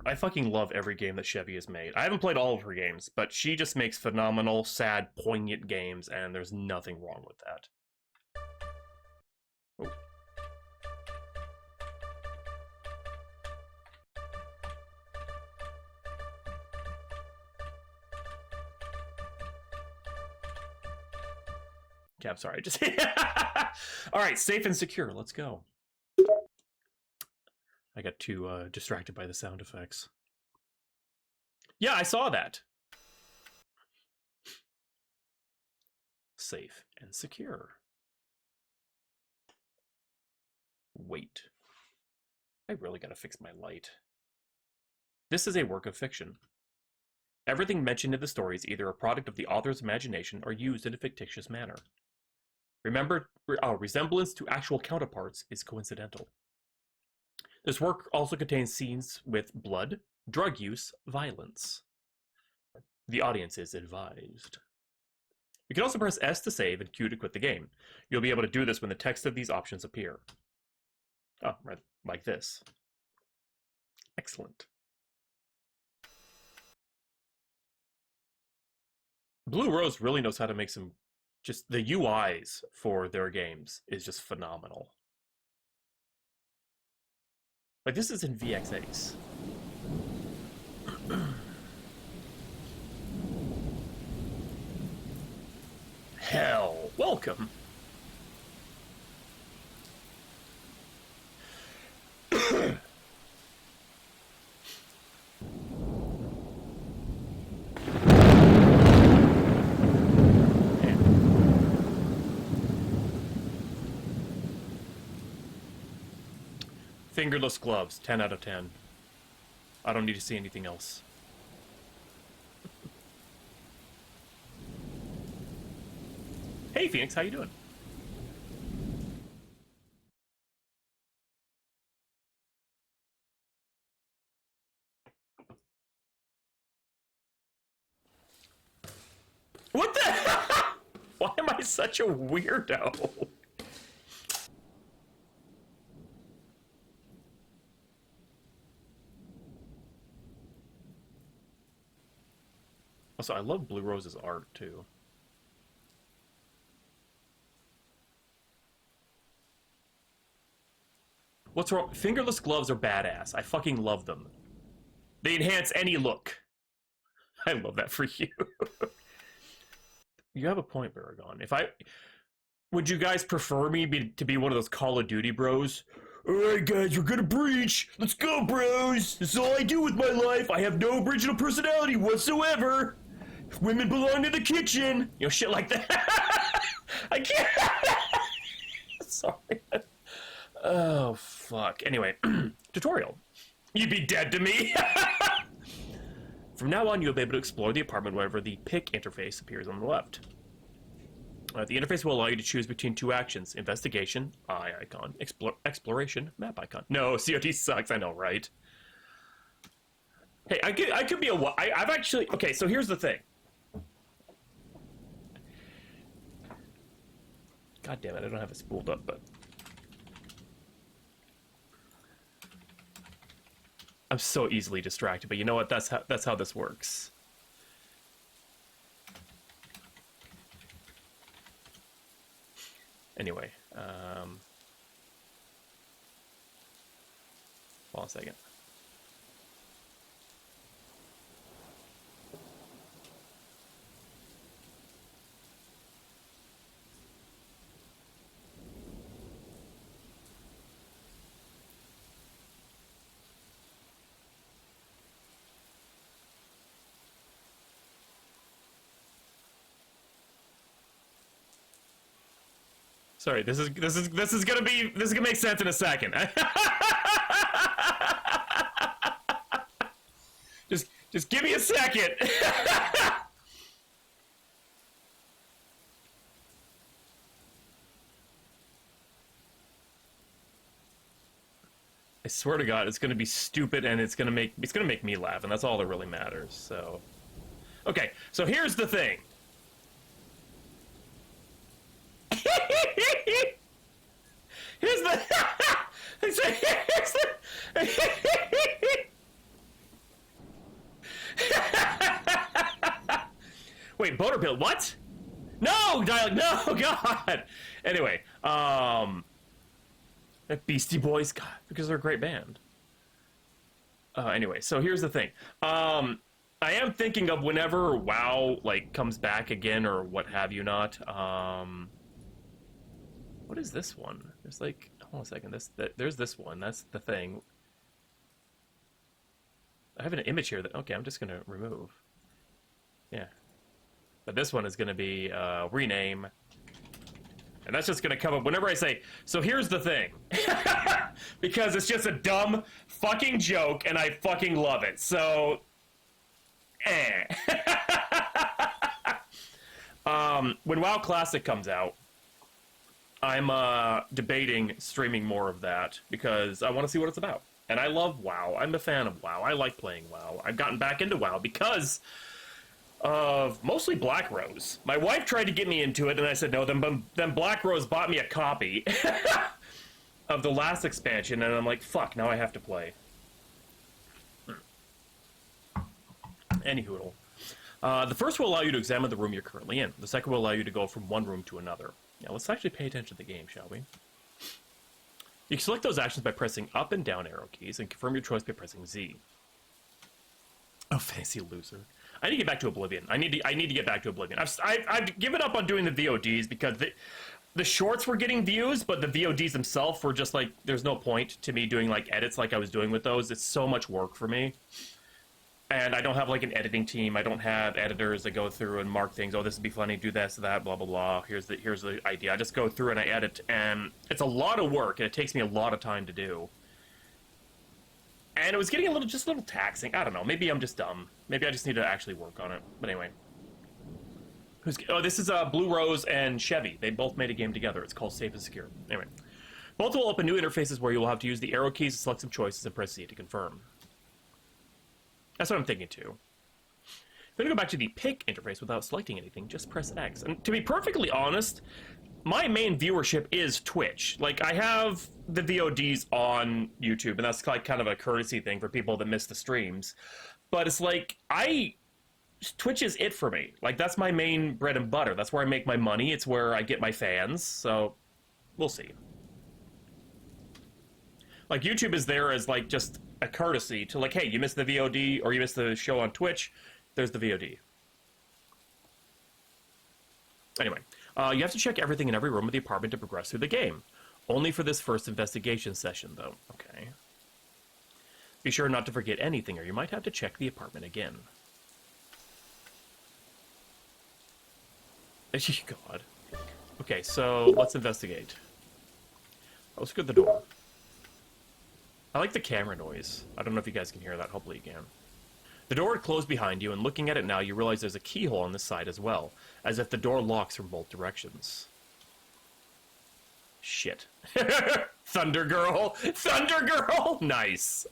I fucking love every game that Chevy has made. I haven't played all of her games, but she just makes phenomenal, sad, poignant games, and there's nothing wrong with that. Oh. Yeah, I'm sorry. Just all right, safe and secure. Let's go. I got too distracted by the sound effects. Yeah, I saw that. Safe and secure. Wait. I really gotta fix my light. This is a work of fiction. Everything mentioned in the story is either a product of the author's imagination or used in a fictitious manner. Remember, resemblance to actual counterparts is coincidental. This work also contains scenes with blood, drug use, violence. The audience is advised. You can also press S to save and Q to quit the game. You'll be able to do this when the text of these options appear. Oh, right, like this. Excellent. BlueRose really knows how to make some... Just the UIs for their games is just phenomenal. Like, this is in VXAce. Hell, welcome. Fingerless gloves, 10 out of 10. I don't need to see anything else. Hey Phoenix, how you doing? What the? Why am I such a weirdo? Also, I love BlueRose's art, too. What's wrong? Fingerless gloves are badass. I fucking love them. They enhance any look. I love that for you. You have a point, Baragon. Would you guys prefer me to be one of those Call of Duty bros? Alright guys, we're gonna breach! Let's go, bros! This is all I do with my life! I have no original personality whatsoever! Women belong in the kitchen! You know, shit like that. I can't... Sorry. Oh, fuck. Anyway, tutorial. You'd be dead to me! From now on, you'll be able to explore the apartment whenever the pick interface appears on the left. The interface will allow you to choose between two actions: investigation, eye icon, exploration, map icon. No, COD sucks, I know, right? Hey, I could be I've actually... Okay, so here's the thing. God damn it, I don't have it spooled up, but... I'm so easily distracted, but you know what? That's how this works. Anyway, hold on a second. Sorry, this is gonna make sense in a second. just give me a second. I swear to God, it's gonna be stupid and it's gonna make me laugh, and that's all that really matters. So, okay, so here's the thing. caterpillar. What? No, dialogue. No, God. Anyway, that Beastie Boys, God, because they're a great band. Anyway, so here's the thing. I am thinking of whenever WoW like comes back again or what have you not. What is this one? There's like, hold on a second. There's this one. That's the thing. I have an image here that, okay, I'm just gonna remove. Yeah. But this one is gonna be rename. And that's just gonna come up whenever I say, so here's the thing. Because it's just a dumb fucking joke and I fucking love it. So, when WoW Classic comes out, I'm debating streaming more of that because I want to see what it's about. And I love WoW. I'm a fan of WoW. I like playing WoW. I've gotten back into WoW because of mostly Black Rose. My wife tried to get me into it, and I said no. Then Black Rose bought me a copy of the last expansion, and I'm like, fuck, now I have to play. Anyhoodle. The first will allow you to examine the room you're currently in. The second will allow you to go from one room to another. Now, let's actually pay attention to the game, shall we? You can select those actions by pressing up and down arrow keys, and confirm your choice by pressing Z. Oh, fancy loser. I need to get back to Oblivion. I need to get back to Oblivion. I've given up on doing the VODs because the shorts were getting views, but the VODs themselves were just like, there's no point to me doing like edits like I was doing with those. It's so much work for me. And I don't have like an editing team. I don't have editors that go through and mark things. Oh, this would be funny. Do this, that, blah blah blah. Here's the idea. I just go through and I edit, and it's a lot of work, and it takes me a lot of time to do. And it was getting a little taxing. I don't know. Maybe I'm just dumb. Maybe I just need to actually work on it. But anyway, this is BlueRose and Chevy. They both made a game together. It's called Safe and Secure. Anyway, both will open new interfaces where you will have to use the arrow keys to select some choices and press Z to confirm. That's what I'm thinking too. If you're going to go back to the pick interface without selecting anything, just press X. And to be perfectly honest, my main viewership is Twitch. Like, I have the VODs on YouTube, and that's like kind of a courtesy thing for people that miss the streams. But it's like, Twitch is it for me. Like, that's my main bread and butter. That's where I make my money. It's where I get my fans. So, we'll see. Like, YouTube is there as, like, just a courtesy to, like, hey, you missed the VOD or you missed the show on Twitch, there's the VOD. Anyway, you have to check everything in every room of the apartment to progress through the game. Only for this first investigation session, though. Okay. Be sure not to forget anything, or you might have to check the apartment again. God. Okay, so let's investigate. Let's look at the door. I like the camera noise. I don't know if you guys can hear that. Hopefully you can. The door had closed behind you, and looking at it now, you realize there's a keyhole on this side as well, as if the door locks from both directions. Shit. Thunder Girl! Thunder Girl! Nice.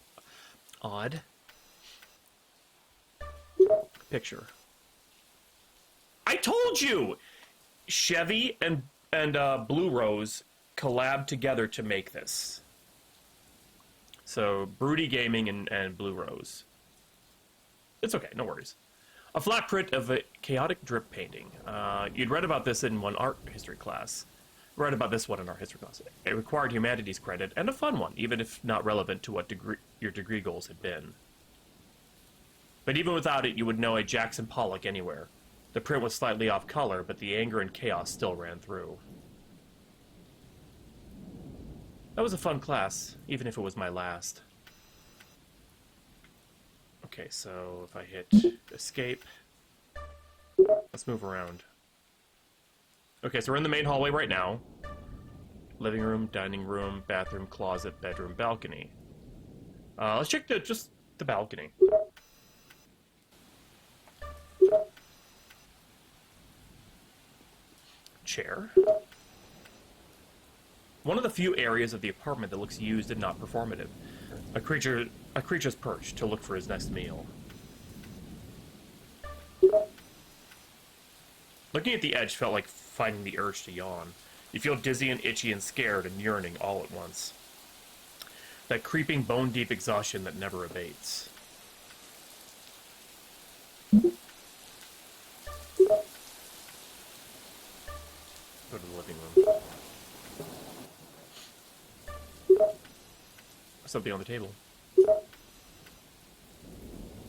Odd. Picture. I told you! Chevy and BlueRose collabed together to make this. So, BroodyGaming and BlueRose. It's okay, no worries. A flat print of a chaotic drip painting. You'd read about this in one art history class. Read about this one in our history class. It required humanities credit, and a fun one, even if not relevant to what your degree goals had been. But even without it, you would know a Jackson Pollock anywhere. The print was slightly off color, but the anger and chaos still ran through. That was a fun class, even if it was my last. Okay, so if I hit escape, let's move around. Okay, so we're in the main hallway right now. Living room, dining room, bathroom, closet, bedroom, balcony. Let's check just the balcony. Chair. One of the few areas of the apartment that looks used and not performative. A creature's perch to look for his next meal. Looking at the edge felt like finding the urge to yawn. You feel dizzy and itchy and scared and yearning all at once. That creeping bone-deep exhaustion that never abates. something on the table.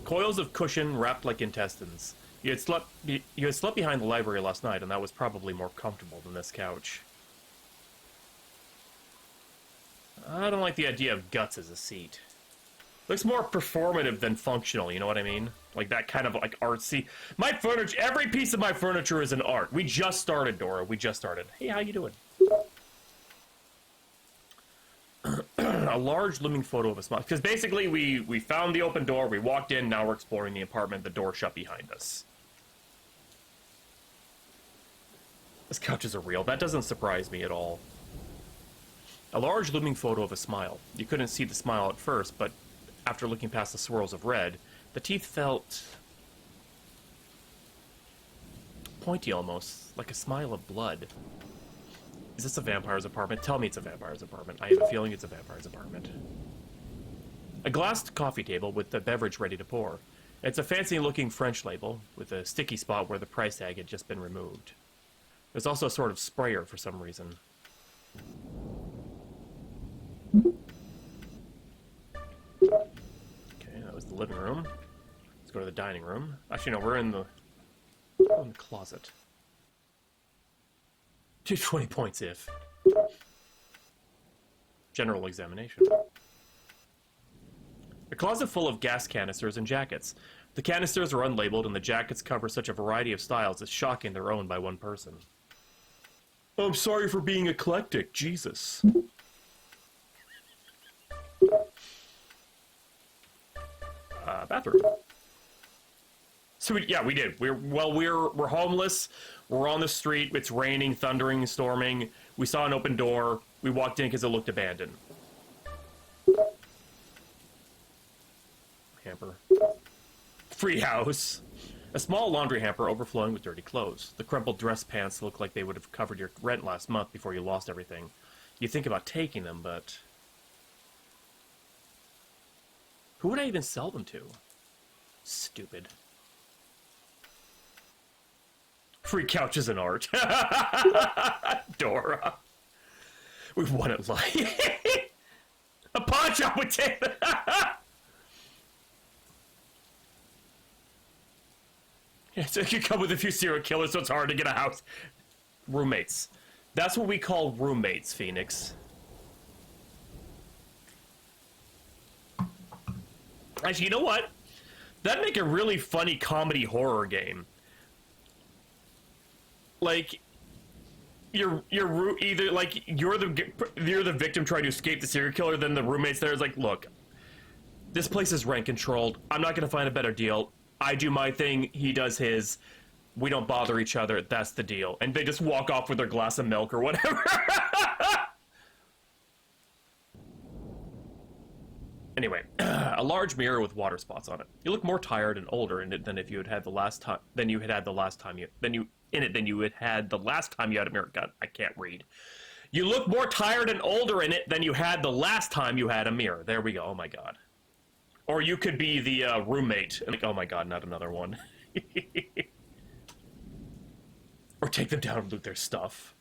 Coils of cushion wrapped like intestines. You had slept behind the library last night, and that was probably more comfortable than this couch. I don't like the idea of guts as a seat. Looks more performative than functional, you know what I mean? Like that kind of like artsy. My furniture, every piece of my furniture is an art. We just started, Dora. We just started. Hey, how you doing? A large looming photo of a smile. Because basically we found the open door, we walked in, now we're exploring the apartment, the door shut behind us. This couch is a real. That doesn't surprise me at all. A large looming photo of a smile. You couldn't see the smile at first, but after looking past the swirls of red, the teeth felt pointy almost, like a smile of blood. Is this a vampire's apartment? Tell me it's a vampire's apartment. I have a feeling it's a vampire's apartment. A glassed coffee table with the beverage ready to pour. It's a fancy-looking French label with a sticky spot where the price tag had just been removed. There's also a sort of sprayer for some reason. Okay, that was the living room. Let's go to the dining room. Actually, no, we're in the closet. 220 points if. General examination. A closet full of gas canisters and jackets. The canisters are unlabeled and the jackets cover such a variety of styles it's shocking they're owned by one person. I'm sorry for being eclectic, Jesus. Bathroom. So we did. We're homeless. We're on the street. It's raining, thundering, storming. We saw an open door. We walked in because it looked abandoned. Hamper. Free house. A small laundry hamper overflowing with dirty clothes. The crumpled dress pants look like they would have covered your rent last month before you lost everything. You think about taking them, but who would I even sell them to? Stupid. Free couch is an art. Dora. We've won it life. A pawn shop would take that. Yeah, so you come with a few serial killers, so it's hard to get a house. Roommates. That's what we call roommates, Phoenix. Actually, you know what? That'd make a really funny comedy horror game. Like, you're either like you're the victim trying to escape the serial killer, then the roommates there is like, look, this place is rent controlled. I'm not gonna find a better deal. I do my thing, he does his. We don't bother each other. That's the deal. And they just walk off with their glass of milk or whatever. Anyway, a large mirror with water spots on it. You look more tired and older in it than if you had had the last time you had the last time you had a mirror. God, I can't read. You look more tired and older in it than you had the last time you had a mirror. There we go. Oh my god. Or you could be the roommate. Like, oh my god, not another one. Or take them down and loot their stuff.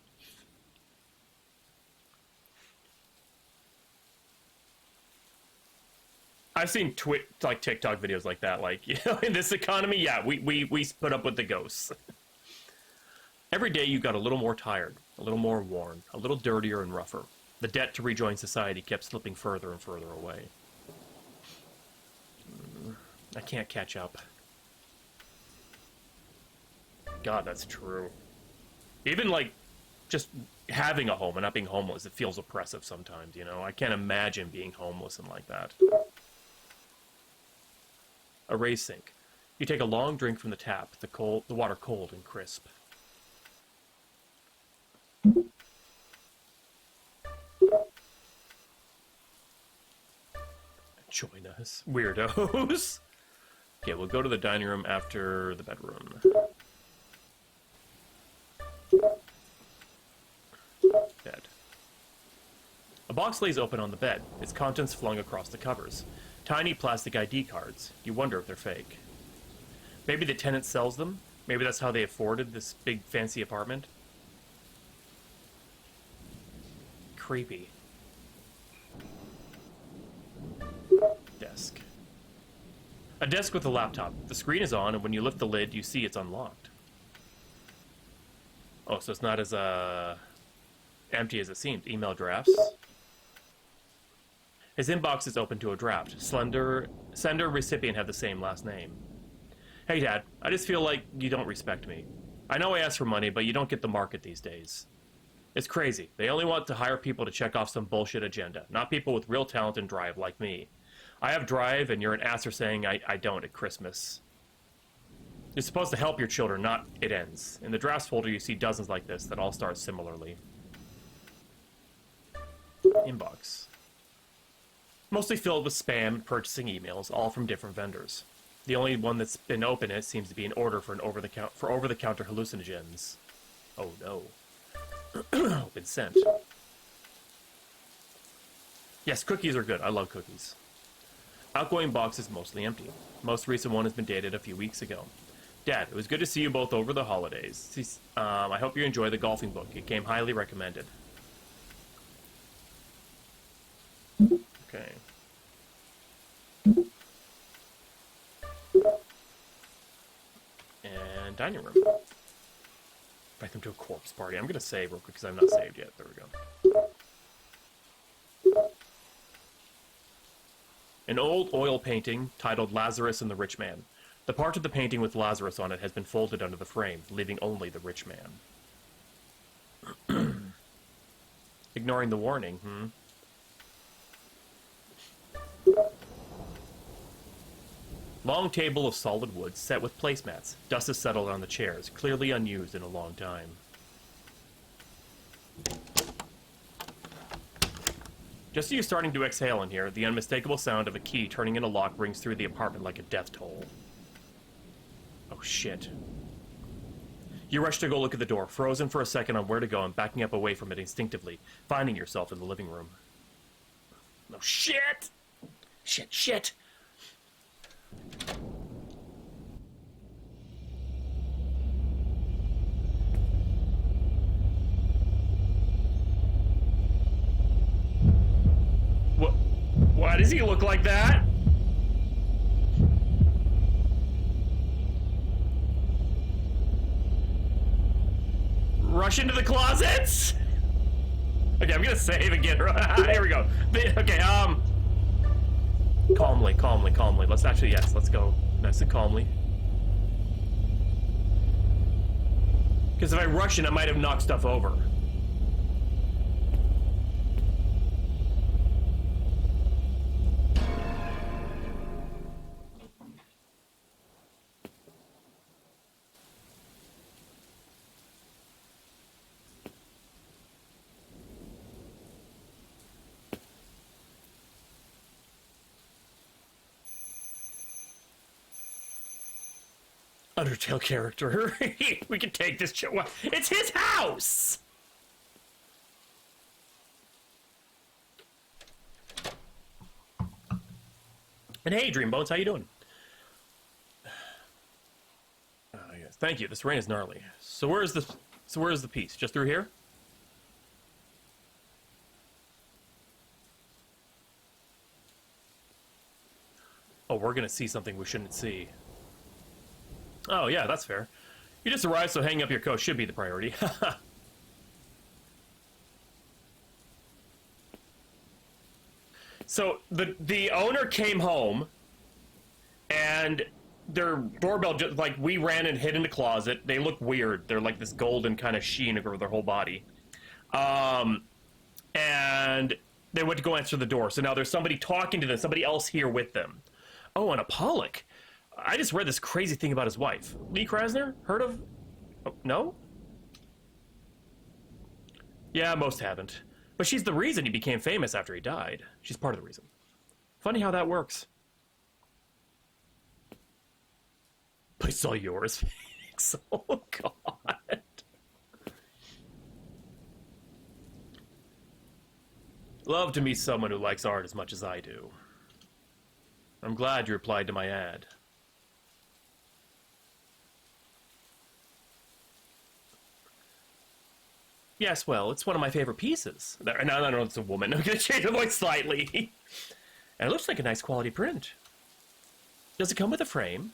I've seen TikTok videos like that. Like, you know, in this economy, yeah, we put up with the ghosts. Every day you got a little more tired, a little more worn, a little dirtier and rougher. The debt to rejoin society kept slipping further and further away. I can't catch up. God, that's true. Even, like, just having a home and not being homeless, it feels oppressive sometimes, you know? I can't imagine being homeless and like that. A raised sink. You take a long drink from the tap, the water cold and crisp. Join us, weirdos. Okay, we'll go to the dining room after the bedroom. Bed. A box lays open on the bed, its contents flung across the covers. Tiny plastic ID cards. You wonder if they're fake. Maybe the tenant sells them? Maybe that's how they afforded this big fancy apartment? Creepy. A desk with a laptop. The screen is on, and when you lift the lid, you see it's unlocked. Oh, so it's not as empty as it seems. Email drafts. His inbox is open to a draft. Sender, recipient have the same last name. Hey, Dad, I just feel like you don't respect me. I know I ask for money, but you don't get the market these days. It's crazy. They only want to hire people to check off some bullshit agenda, not people with real talent and drive like me. I have drive, and you're an ass for saying I don't at Christmas. You're supposed to help your children, not it ends. In the drafts folder, you see dozens like this that all start similarly. Inbox. Mostly filled with spam and purchasing emails, all from different vendors. The only one that's been open it seems to be an order for over-the-counter hallucinogens. Oh no. Been sent. Yes, cookies are good. I love cookies. Outgoing box is mostly empty. Most recent one has been dated a few weeks ago. Dad, it was good to see you both over the holidays. I hope you enjoy the golfing book. It came highly recommended. Okay. And dining room. Invite them to a corpse party. I'm going to save real quick because I'm not saved yet. There we go. An old oil painting titled Lazarus and the Rich Man. The part of the painting with Lazarus on it has been folded under the frame, leaving only the rich man. Ignoring the warning, Long table of solid wood set with placemats. Dust has settled on the chairs, clearly unused in a long time. Just as you're starting to exhale in here, the unmistakable sound of a key turning in a lock rings through the apartment like a death toll. Oh shit. You rush to go look at the door, frozen for a second on where to go and backing up away from it instinctively, finding yourself in the living room. Oh shit! Shit! Why does he look like that? Rush into the closets? Okay, I'm gonna save again. Here we go. Okay, calmly. Let's actually, yes, let's go nice and calmly. Because if I rush in, I might have knocked stuff over. Undertale character. We can take this. It's his house! And hey, Dreambones, how you doing? Yes. Thank you. This rain is gnarly. So where is the piece? Just through here? Oh, we're gonna see something we shouldn't see. Oh, yeah, that's fair. You just arrived, so hanging up your coat should be the priority. So, the owner came home, and their doorbell, just, like, we ran and hid in the closet. They look weird. They're like this golden kind of sheen over their whole body. And they went to go answer the door. So now there's somebody talking to them, somebody else here with them. Oh, and a Pollock. I just read this crazy thing about his wife. Lee Krasner? Heard of? Oh, no? Yeah, most haven't. But she's the reason he became famous after he died. She's part of the reason. Funny how that works. But it's all yours, Phoenix. Oh, God. Love to meet someone who likes art as much as I do. I'm glad you replied to my ad. Yes, well, it's one of my favorite pieces. No, it's a woman. I'm going to change the voice slightly. And it looks like a nice quality print. Does it come with a frame?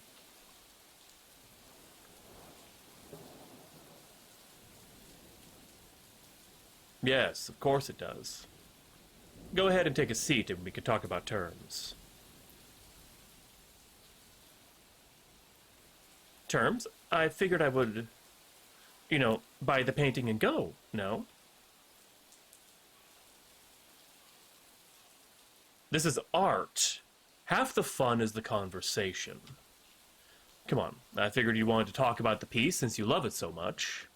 Yes, of course it does. Go ahead and take a seat and we can talk about terms. Terms? I figured I would, you know, buy the painting and go, no? This is art. Half the fun is the conversation. Come on, I figured you wanted to talk about the piece since you love it so much.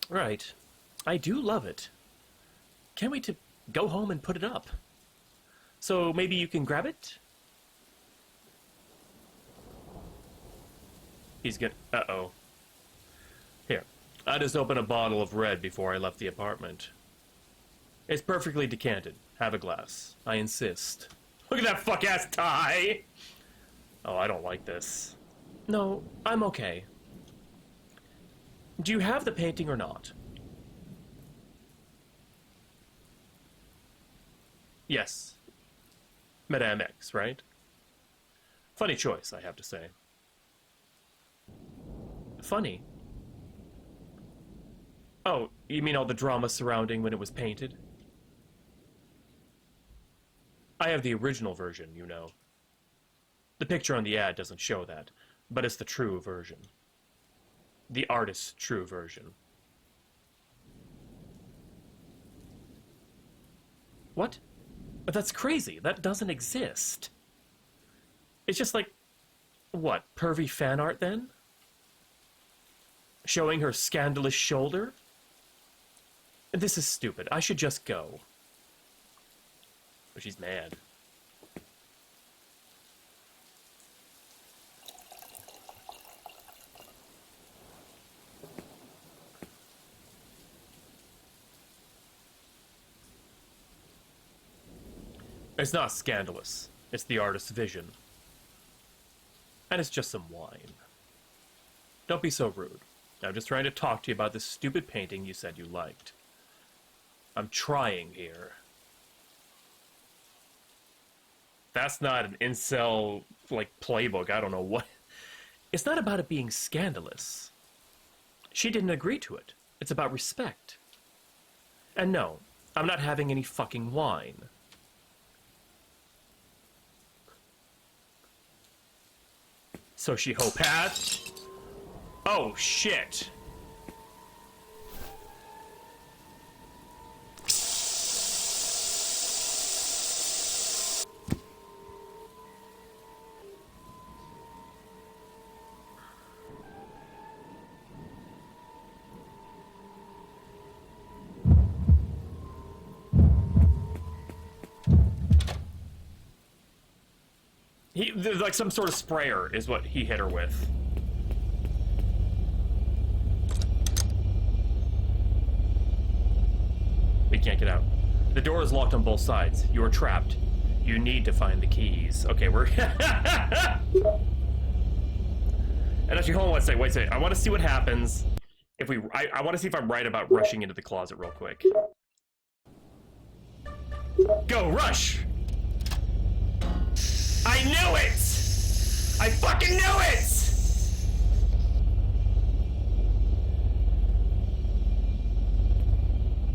Right. I do love it. Can't wait to go home and put it up. So maybe you can grab it? He's gonna... Uh-oh. Here. I just opened a bottle of red before I left the apartment. It's perfectly decanted. Have a glass. I insist. Look at that fuck-ass tie! Oh, I don't like this. No, I'm okay. Do you have the painting or not? Yes. Madame X, right? Funny choice, I have to say. Funny? Oh, you mean all the drama surrounding when it was painted? I have the original version, you know. The picture on the ad doesn't show that, but it's the true version. The artist's true version. What? But that's crazy. That doesn't exist. It's just like, what, pervy fan art then? Showing her scandalous shoulder? This is stupid. I should just go. But she's mad. It's not scandalous. It's the artist's vision. And it's just some wine. Don't be so rude. I'm just trying to talk to you about this stupid painting you said you liked. I'm trying here. That's not an incel, like, playbook. I don't know what. It's not about it being scandalous. She didn't agree to it. It's about respect. And no, I'm not having any fucking wine. Sociopath? Oh, shit. There's like some sort of sprayer is what he hit her with. We can't get out. The door is locked on both sides. You are trapped. You need to find the keys. Okay, we're... And actually, hold on one second. Wait a second. I want to see what happens if we... I want to see if I'm right about rushing into the closet real quick. Go, rush! I knew it! I fucking knew it!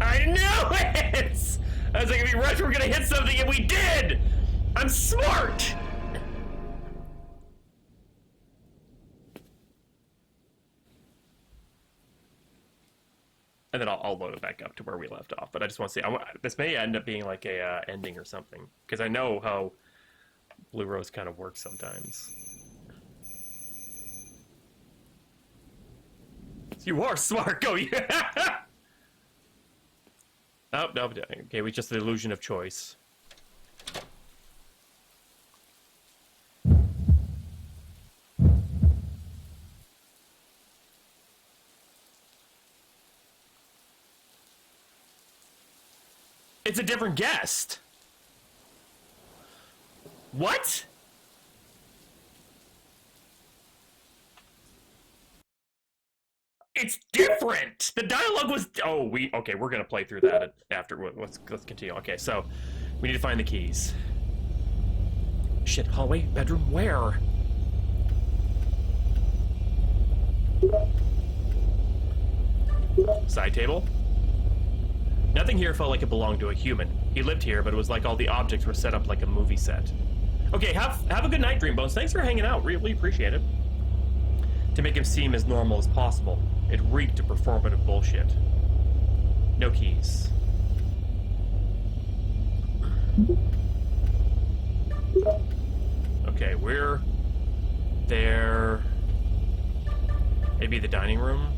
I knew it! I was like, if we rush, we're gonna hit something, and we did! I'm smart! And then I'll load it back up to where we left off. But I just want to see, this may end up being like a ending or something. Because I know how BlueRose kind of works sometimes. You are smart, go! Yeah! Oh, no, okay, we just the illusion of choice. It's a different guest. What? It's different. The dialogue was. Oh, okay. We're gonna play through that after. Let's continue. Okay, so we need to find the keys. Shit, hallway, bedroom, where? Side table? Nothing here felt like it belonged to a human. He lived here, but it was like all the objects were set up like a movie set. Okay, have a good night, Dreambones. Thanks for hanging out. Really appreciate it. To make him seem as normal as possible, it reeked of performative bullshit. No keys. Okay, we're there. Maybe the dining room?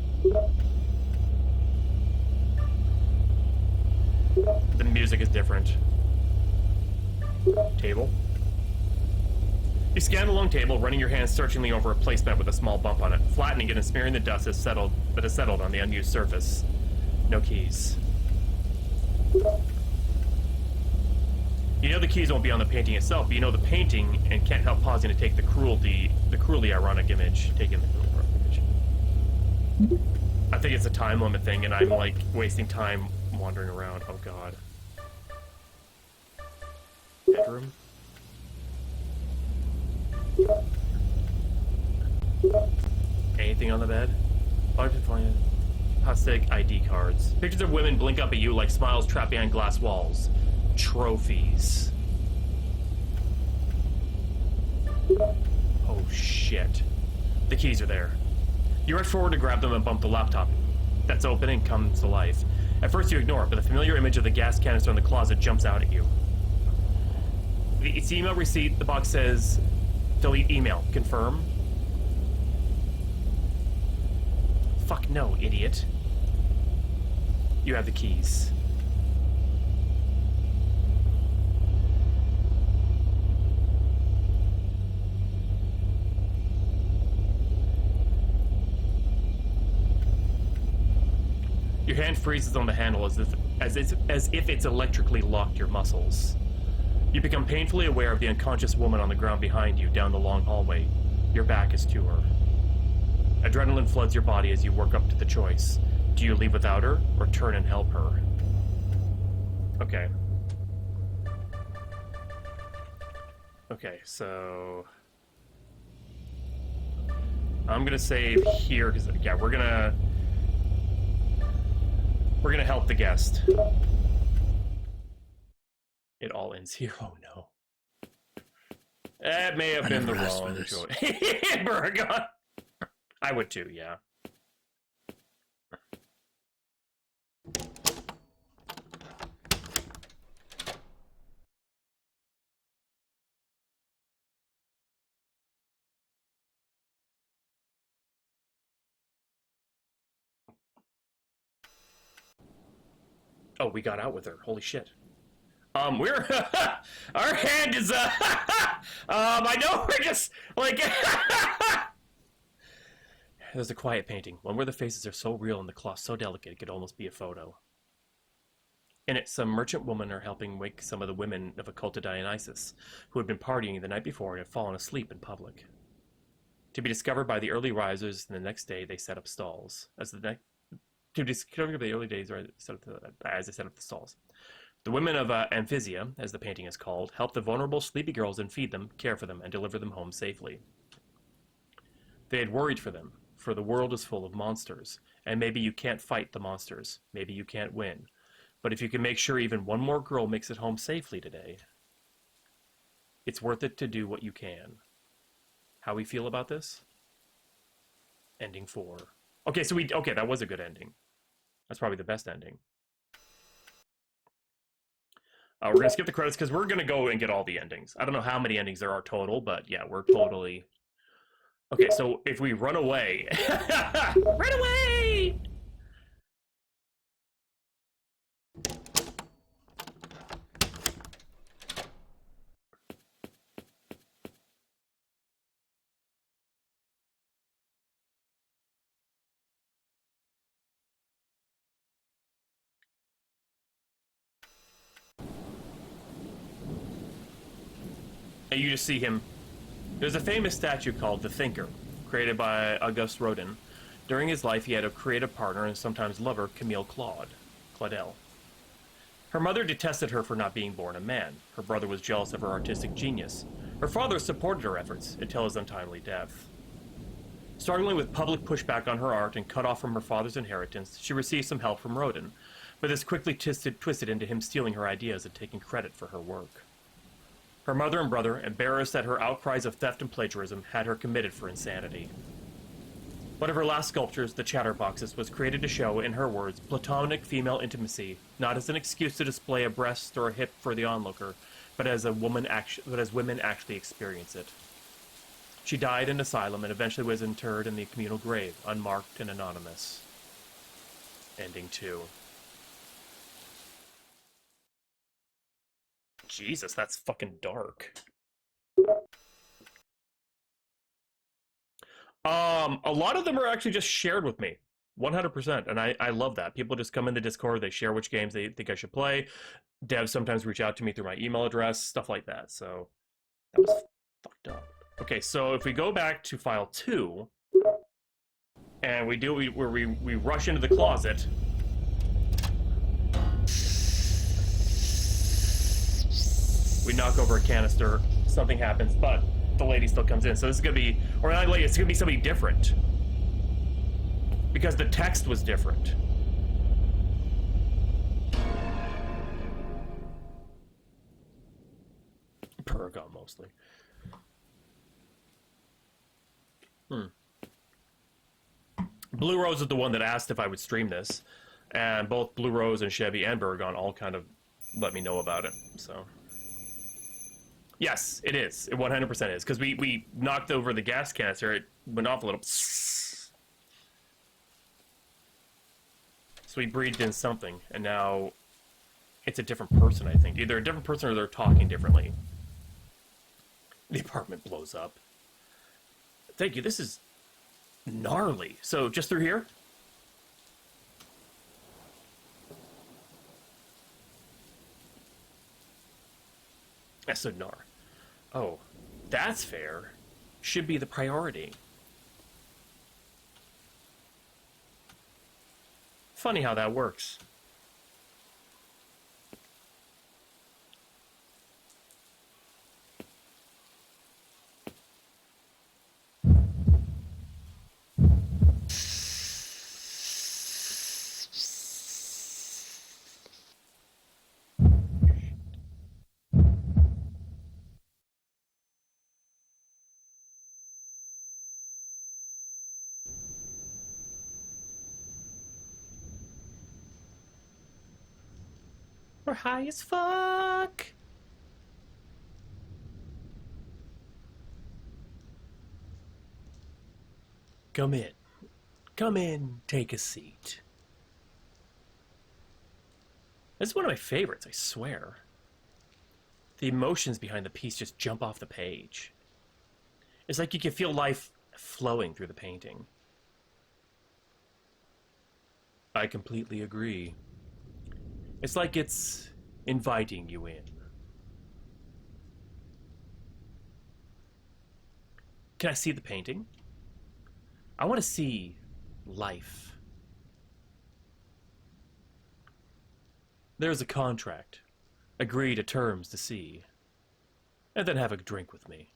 The music is different. Table? You scan the long table, running your hands searchingly over a placemat with a small bump on it, flattening it and smearing the dust that has settled on the unused surface. No keys. You know the keys won't be on the painting itself, but you know the painting and can't help pausing to take the cruelly ironic image. Taking the cruelly ironic image. I think it's a time limit thing, and I'm like wasting time wandering around. Oh god. Bedroom? Anything on the bed? Oh, I can find it. Plastic ID cards. Pictures of women blink up at you like smiles trapped behind glass walls. Trophies. Oh shit. The keys are there. You rush forward to grab them and bump the laptop. That's open and comes to life. At first you ignore it, but the familiar image of the gas canister in the closet jumps out at you. It's the email receipt. The box says, delete email. Confirm? Fuck no, idiot. You have the keys. Your hand freezes on the handle as if it's electrically locked your muscles. You become painfully aware of the unconscious woman on the ground behind you down the long hallway. Your back is to her. Adrenaline floods your body as you work up to the choice. Do you leave without her, or turn and help her? Okay. Okay, so... I'm gonna save here, because, yeah, we're gonna help the guest. It all ends here. Oh, no. That may have been the wrong choice. Baragon. I would too, yeah. Oh, we got out with her. Holy shit. We're our hand is I know we're just like There's a quiet painting, one where the faces are so real and the cloth so delicate it could almost be a photo. In it, some merchant women are helping wake some of the women of a cult of Dionysus, who had been partying the night before and had fallen asleep in public. To be discovered by the early risers, the next day they set up stalls. To discover the early days, as they set up the stalls. The women of Amphisia, as the painting is called, help the vulnerable, sleepy girls and feed them, care for them, and deliver them home safely. They had worried for them, for the world is full of monsters, and maybe you can't fight the monsters, maybe you can't win. But if you can make sure even one more girl makes it home safely today, it's worth it to do what you can. How we feel about this? Ending 4. Okay, so okay, that was a good ending. That's probably the best ending. We're going to skip the credits because we're going to go and get all the endings. I don't know how many endings there are total, but yeah, we're totally... Okay, so if we run away... Run away! And you just see him. There's a famous statue called the Thinker, created by Auguste Rodin. During his life, he had a creative partner and sometimes lover, Camille Claudel. Her mother detested her for not being born a man. Her brother was jealous of her artistic genius. Her father supported her efforts until his untimely death. Struggling with public pushback on her art and cut off from her father's inheritance, she received some help from Rodin, but this quickly twisted into him stealing her ideas and taking credit for her work. Her mother and brother, embarrassed at her outcries of theft and plagiarism, had her committed for insanity. One of her last sculptures, the Chatterboxes, was created to show, in her words, platonic female intimacy, not as an excuse to display a breast or a hip for the onlooker, but as women actually experience it. She died in asylum and eventually was interred in the communal grave, unmarked and anonymous. Ending 2. Jesus, that's fucking dark. A lot of them are actually just shared with me. 100%. And I love that. People just come in the Discord, they share which games they think I should play. Devs sometimes reach out to me through my email address, stuff like that. So that was fucked up. Okay, so if we go back to file 2, and we rush into the closet. We knock over a canister, something happens, but the lady still comes in. So this is gonna be, or not lady, it's gonna be somebody different. Because the text was different. Paragon mostly. BlueRose is the one that asked if I would stream this, and both BlueRose and Chevy and Paragon all kind of let me know about it, so. Yes, it is. It 100% is, because we knocked over the gas canister, it went off a little. So we breathed in something, and now it's a different person, I think. Either a different person or they're talking differently. The apartment blows up. Thank you, this is gnarly. So, just through here? I said gnar. Oh, that's fair. Should be the priority. Funny how that works. We're high as fuck. Come in. Come in, take a seat. This is one of my favorites, I swear. The emotions behind the piece just jump off the page. It's like you can feel life flowing through the painting. I completely agree. It's like it's inviting you in. Can I see the painting? I want to see life. There's a contract. Agree to terms to see. And then have a drink with me.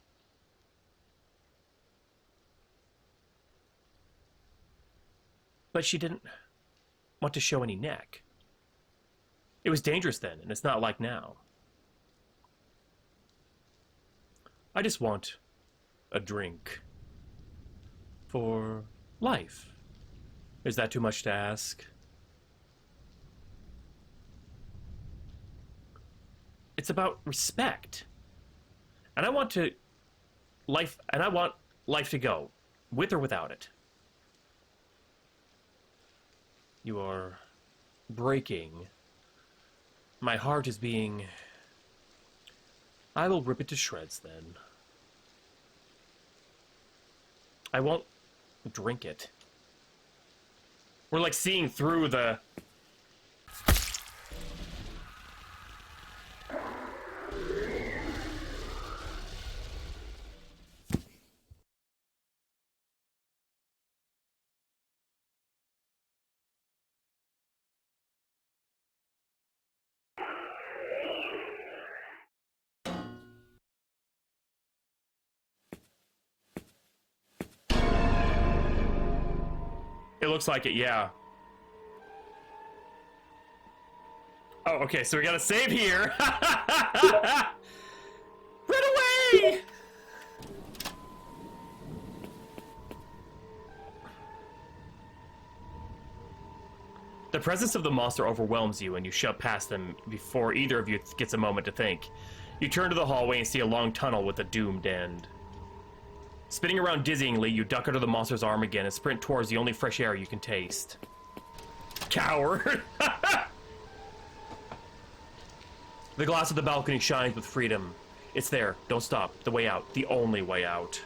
But she didn't want to show any neck. It was dangerous then, and it's not like now. I just want a drink. For life. Is that too much to ask? It's about respect. And I want life to go, with or without it. You are breaking. My heart is being... I will rip it to shreds, then. I won't drink it. We're like seeing through the... looks like it, yeah. Oh, okay, so we gotta save here. Run away! The presence of the monster overwhelms you, and you shove past them before either of you gets a moment to think. You turn to the hallway and see a long tunnel with a doomed end. Spinning around dizzyingly, you duck under the monster's arm again and sprint towards the only fresh air you can taste. Coward! The glass of the balcony shines with freedom. It's there. Don't stop. The way out. The only way out.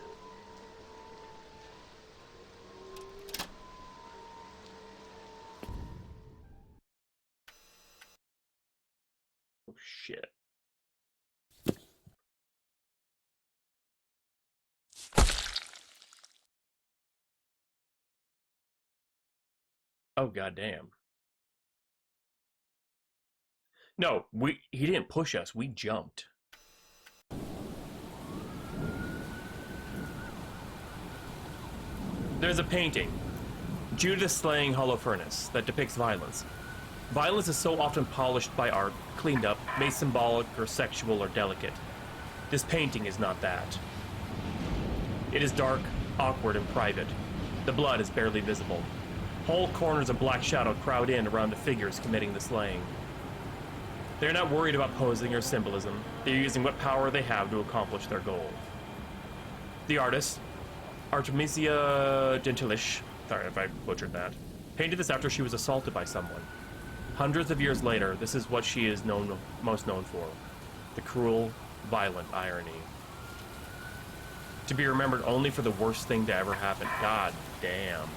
Oh, shit. Oh, goddamn. No, he didn't push us. We jumped. There's a painting, Judith slaying Holofernes, that depicts violence. Violence is so often polished by art, cleaned up, made symbolic or sexual or delicate. This painting is not that. It is dark, awkward, and private. The blood is barely visible. Whole corners of black shadow crowd in around the figures committing the slaying. They're not worried about posing or symbolism. They're using what power they have to accomplish their goal. The artist, Artemisia Gentilich, sorry if I butchered that, painted this after she was assaulted by someone. Hundreds of years later, this is what she is most known for. The cruel, violent irony. To be remembered only for the worst thing to ever happen. God damn.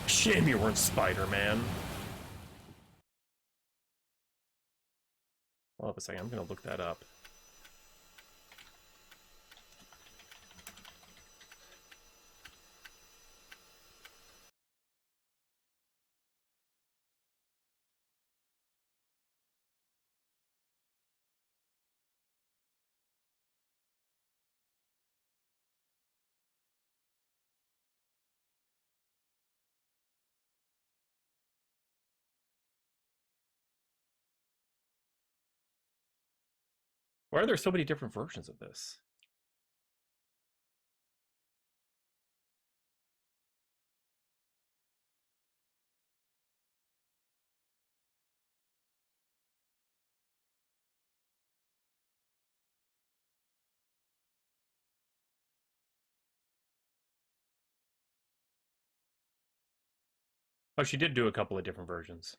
Shame you weren't Spider-Man. Hold up a second, I'm gonna look that up. Why are there so many different versions of this? Oh, she did do a couple of different versions.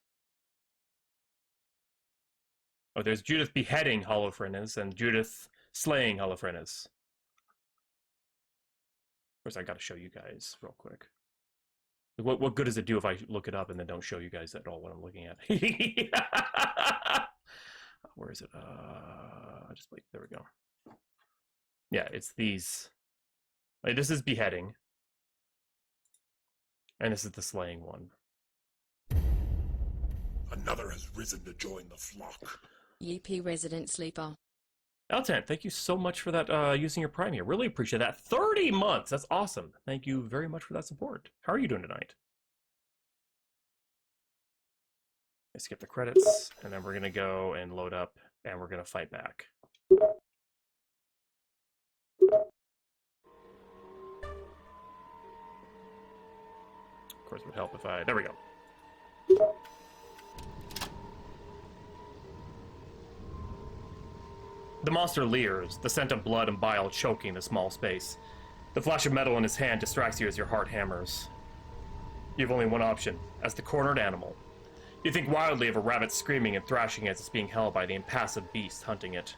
Oh, there's Judith beheading Holofernes and Judith slaying Holofernes. Of course, I gotta show you guys real quick. What good does it do if I look it up and then don't show you guys at all what I'm looking at? Where is it? Just wait. There we go. Yeah, it's these. This is beheading. And this is the slaying one. Another has risen to join the flock. UP resident sleeper. L10, thank you so much for that, using your Prime here. Really appreciate that. 30 months! That's awesome. Thank you very much for that support. How are you doing tonight? I skip the credits, and then we're going to go and load up, and we're going to fight back. Of course, it would help if I... There we go. The monster leers, the scent of blood and bile choking the small space. The flash of metal in his hand distracts you as your heart hammers. You have only one option, as the cornered animal. You think wildly of a rabbit screaming and thrashing as it's being held by the impassive beast hunting it.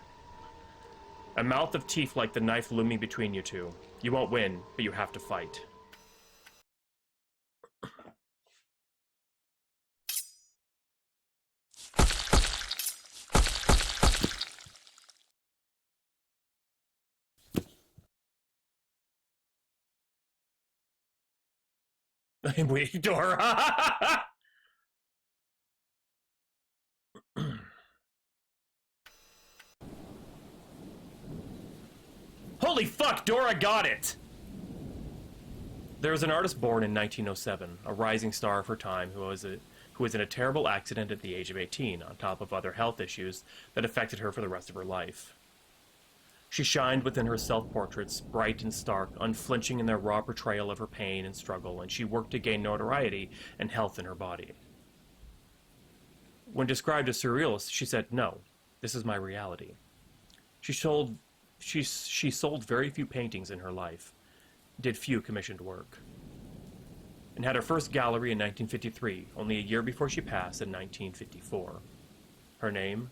A mouth of teeth like the knife looming between you two. You won't win, but you have to fight. I'm weak, Dora. Holy fuck, Dora got it! There was an artist born in 1907, a rising star of her time who was in a terrible accident at the age of 18, on top of other health issues that affected her for the rest of her life. She shined within her self-portraits, bright and stark, unflinching in their raw portrayal of her pain and struggle, and she worked to gain notoriety and health in her body. When described as surrealist, she said, "No, this is my reality." She sold very few paintings in her life, did few commissioned work, and had her first gallery in 1953, only a year before she passed in 1954. Her name?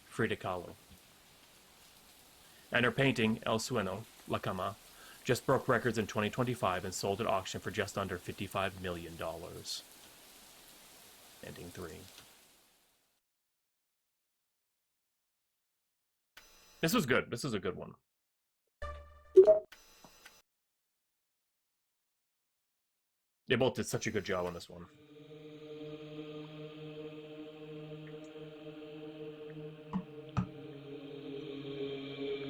Frida Kahlo. And her painting, El Sueño, La Cama, just broke records in 2025 and sold at auction for just under $55 million. Ending 3. This was good. This is a good one. They both did such a good job on this one.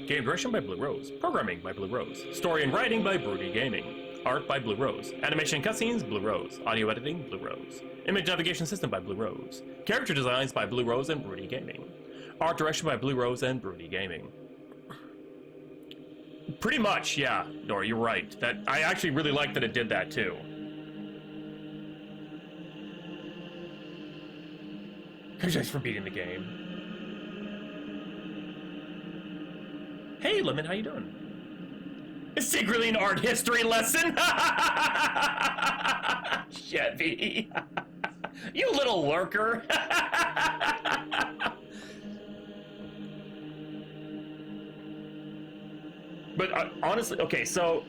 Game direction by BlueRose. Programming by BlueRose. Story and writing by BroodyGaming. Art by BlueRose. Animation and cutscenes, BlueRose. Audio editing, BlueRose. Image navigation system by BlueRose. Character designs by BlueRose and BroodyGaming. Art direction by BlueRose and BroodyGaming. Pretty much, yeah, Nora, you're right. That I actually really like that it did that too. Thanks for beating the game. Hey, Lemon, how you doing? It's secretly an art history lesson. Chevy, you little lurker. But honestly, okay, so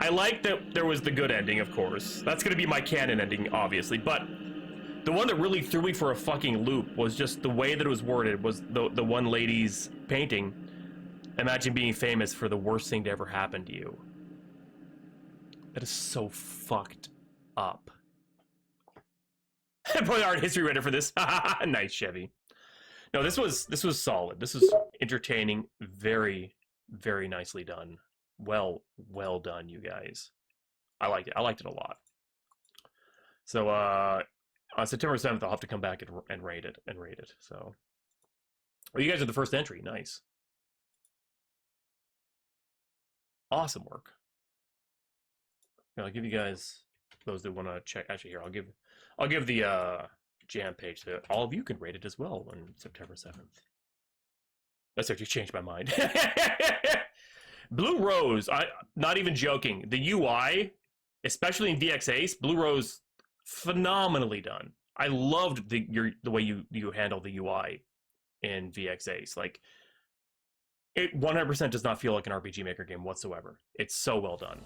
I like that there was the good ending, of course. That's going to be my canon ending, obviously. But the one that really threw me for a fucking loop was just the way that it was worded. Was the one lady's painting. Imagine being famous for the worst thing to ever happen to you. That is so fucked up. I put art history ready for this. Nice, Chevy. No, this was solid. This was entertaining. Very, very nicely done. Well done, you guys. I liked it. I liked it a lot. So on September 7th, I'll have to come back and rate it. So, well, you guys are the first entry. Nice. Awesome work. I'll give you guys, those that want to check. Actually, here I'll give the jam page to all of you. Can rate it as well on September 7th. That's actually changed my mind. BlueRose, not even joking. The UI, especially in VX Ace, BlueRose, phenomenally done. I loved the way you handle the UI in VX Ace. Like, it 100% does not feel like an RPG Maker game whatsoever. It's so well done.